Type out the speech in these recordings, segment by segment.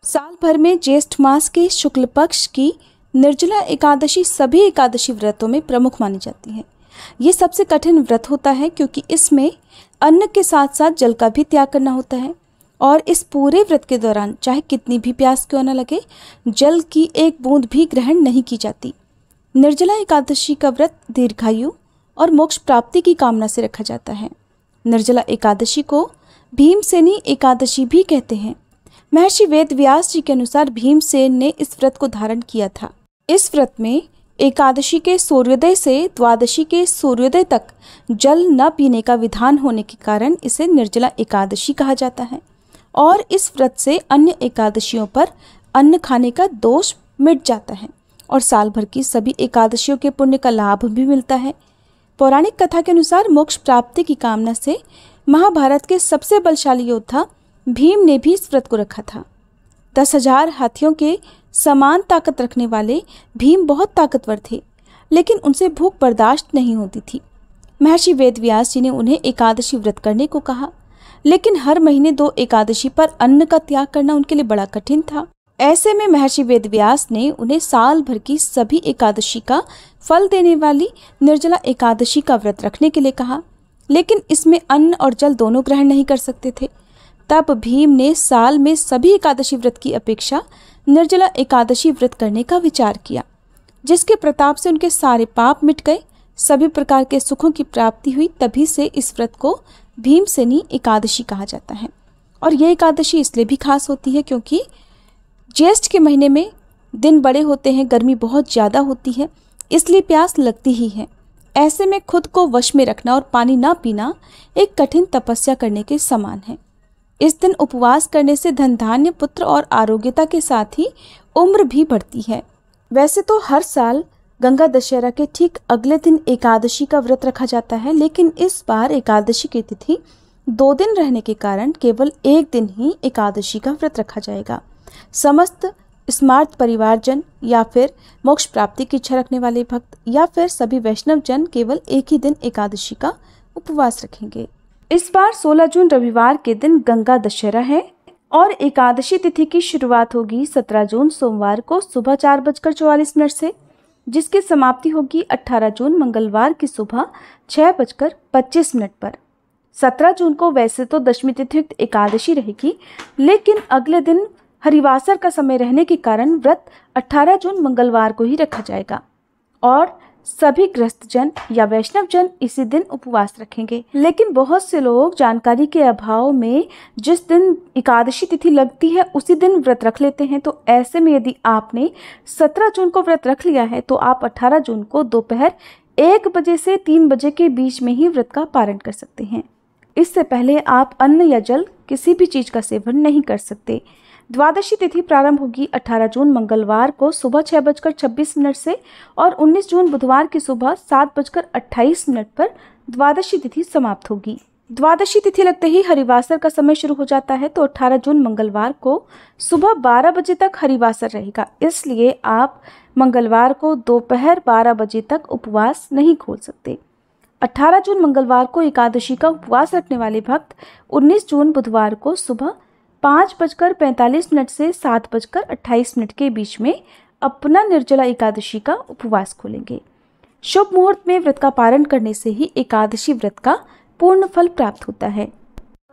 साल भर में ज्येष्ठ मास के शुक्ल पक्ष की निर्जला एकादशी सभी एकादशी व्रतों में प्रमुख मानी जाती है। ये सबसे कठिन व्रत होता है क्योंकि इसमें अन्न के साथ साथ जल का भी त्याग करना होता है और इस पूरे व्रत के दौरान चाहे कितनी भी प्यास क्यों न लगे, जल की एक बूंद भी ग्रहण नहीं की जाती। निर्जला एकादशी का व्रत दीर्घायु और मोक्ष प्राप्ति की कामना से रखा जाता है। निर्जला एकादशी को भीमसेनी एकादशी भी कहते हैं। महर्षि वेद व्यास जी के अनुसार भीमसेन ने इस व्रत को धारण किया था। इस व्रत में एकादशी के सूर्योदय से द्वादशी के सूर्योदय तक जल न पीने का विधान होने के कारण इसे निर्जला एकादशी कहा जाता है और इस व्रत से अन्य एकादशियों पर अन्न खाने का दोष मिट जाता है और साल भर की सभी एकादशियों के पुण्य का लाभ भी मिलता है। पौराणिक कथा के अनुसार मोक्ष प्राप्ति की कामना से महाभारत के सबसे बलशाली योद्धा भीम ने भी इस व्रत को रखा था। 10,000 हाथियों के समान ताकत रखने वाले भीम बहुत ताकतवर थे, लेकिन उनसे भूख बर्दाश्त नहीं होती थी। महर्षि वेदव्यास जी ने उन्हें एकादशी व्रत करने को कहा, लेकिन हर महीने 2 एकादशी पर अन्न का त्याग करना उनके लिए बड़ा कठिन था। ऐसे में महर्षि वेदव्यास ने उन्हें साल भर की सभी एकादशी का फल देने वाली निर्जला एकादशी का व्रत रखने के लिए कहा, लेकिन इसमें अन्न और जल दोनों ग्रहण नहीं कर सकते थे। तब भीम ने साल में सभी एकादशी व्रत की अपेक्षा निर्जला एकादशी व्रत करने का विचार किया, जिसके प्रताप से उनके सारे पाप मिट गए, सभी प्रकार के सुखों की प्राप्ति हुई। तभी से इस व्रत को भीमसेनी एकादशी कहा जाता है। और यह एकादशी इसलिए भी खास होती है क्योंकि ज्येष्ठ के महीने में दिन बड़े होते हैं, गर्मी बहुत ज़्यादा होती है, इसलिए प्यास लगती ही है। ऐसे में खुद को वश में रखना और पानी ना पीना एक कठिन तपस्या करने के समान है। इस दिन उपवास करने से धन धान्य, पुत्र और आरोग्यता के साथ ही उम्र भी बढ़ती है। वैसे तो हर साल गंगा दशहरा के ठीक अगले दिन एकादशी का व्रत रखा जाता है, लेकिन इस बार एकादशी की तिथि 2 दिन रहने के कारण केवल 1 दिन ही एकादशी का व्रत रखा जाएगा। समस्त स्मार्त परिवारजन या फिर मोक्ष प्राप्ति की इच्छा रखने वाले भक्त या फिर सभी वैष्णव जन केवल एक ही दिन एकादशी का उपवास रखेंगे। इस बार 16 जून रविवार के दिन गंगा दशहरा है और एकादशी तिथि की शुरुआत होगी 17 जून सोमवार को सुबह 4:44 से, जिसकी समाप्ति होगी 18 जून मंगलवार की सुबह 6:25 पर। 17 जून को वैसे तो दशमी तिथि एकादशी रहेगी, लेकिन अगले दिन हरिवासर का समय रहने के कारण व्रत 18 जून मंगलवार को ही रखा जाएगा और सभी गृहस्थ जन या वैष्णव जन इसी दिन उपवास रखेंगे। लेकिन बहुत से लोग जानकारी के अभाव में जिस दिन एकादशी तिथि लगती है उसी दिन व्रत रख लेते हैं। तो ऐसे में यदि आपने 17 जून को व्रत रख लिया है तो आप 18 जून को दोपहर 1 बजे से 3 बजे के बीच में ही व्रत का पारण कर सकते हैं। इससे पहले आप अन्न या जल किसी भी चीज का सेवन नहीं कर सकते। द्वादशी तिथि प्रारंभ होगी 18 जून मंगलवार को सुबह 6:26 से और 19 जून बुधवार की सुबह 7:28 पर द्वादशी तिथि समाप्त होगी। द्वादशी तिथि लगते ही हरिवासर का समय शुरू हो जाता है, तो 18 जून मंगलवार को सुबह 12 बजे तक हरिवासर रहेगा। इसलिए आप मंगलवार को दोपहर 12 बजे तक उपवास नहीं खोल सकते। 18 जून मंगलवार को एकादशी का उपवास रखने वाले भक्त 19 जून बुधवार को सुबह 5:45 से 7:28 के बीच में अपना निर्जला एकादशी का उपवास खोलेंगे। शुभ मुहूर्त में व्रत का पारण करने से ही एकादशी व्रत का पूर्ण फल प्राप्त होता है।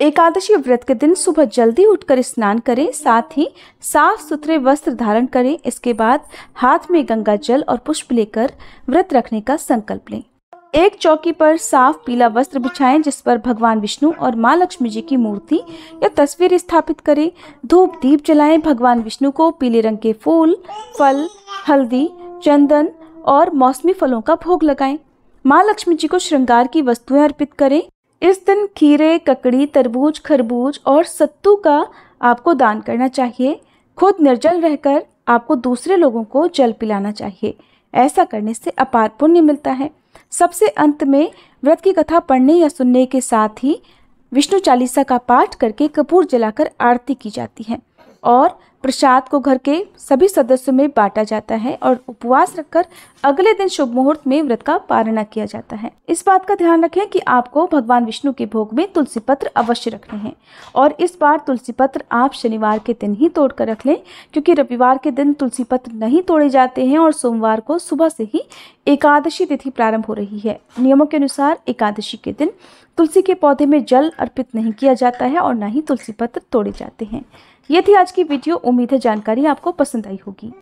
एकादशी व्रत के दिन सुबह जल्दी उठकर स्नान करें, साथ ही साफ सुथरे वस्त्र धारण करें। इसके बाद हाथ में गंगा जल और पुष्प लेकर व्रत रखने का संकल्प लें। एक चौकी पर साफ पीला वस्त्र बिछाएं, जिस पर भगवान विष्णु और माँ लक्ष्मी जी की मूर्ति या तस्वीर स्थापित करें। धूप दीप जलाएं। भगवान विष्णु को पीले रंग के फूल, फल, हल्दी, चंदन और मौसमी फलों का भोग लगाएं। माँ लक्ष्मी जी को श्रृंगार की वस्तुएं अर्पित करें। इस दिन खीरे, ककड़ी, तरबूज, खरबूज और सत्तू का आपको दान करना चाहिए। खुद निर्जल रहकर आपको दूसरे लोगों को जल पिलाना चाहिए। ऐसा करने से अपार पुण्य मिलता है। सबसे अंत में व्रत की कथा पढ़ने या सुनने के साथ ही विष्णु चालीसा का पाठ करके कपूर जलाकर आरती की जाती है और प्रसाद को घर के सभी सदस्यों में बांटा जाता है और उपवास रखकर अगले दिन शुभ मुहूर्त में व्रत का पारण किया जाता है। इस बात का ध्यान रखें कि आपको भगवान विष्णु के भोग में तुलसी पत्र अवश्य रखने हैं और इस बार तुलसी पत्र आप शनिवार के दिन ही तोड़कर रख लें, क्योंकि रविवार के दिन तुलसी पत्र नहीं तोड़े जाते हैं और सोमवार को सुबह से ही एकादशी तिथि प्रारंभ हो रही है। नियमों के अनुसार एकादशी के दिन तुलसी के पौधे में जल अर्पित नहीं किया जाता है और न ही तुलसी पत्र तोड़े जाते हैं। ये थी आज की वीडियो। उम्मीद है जानकारी आपको पसंद आई होगी।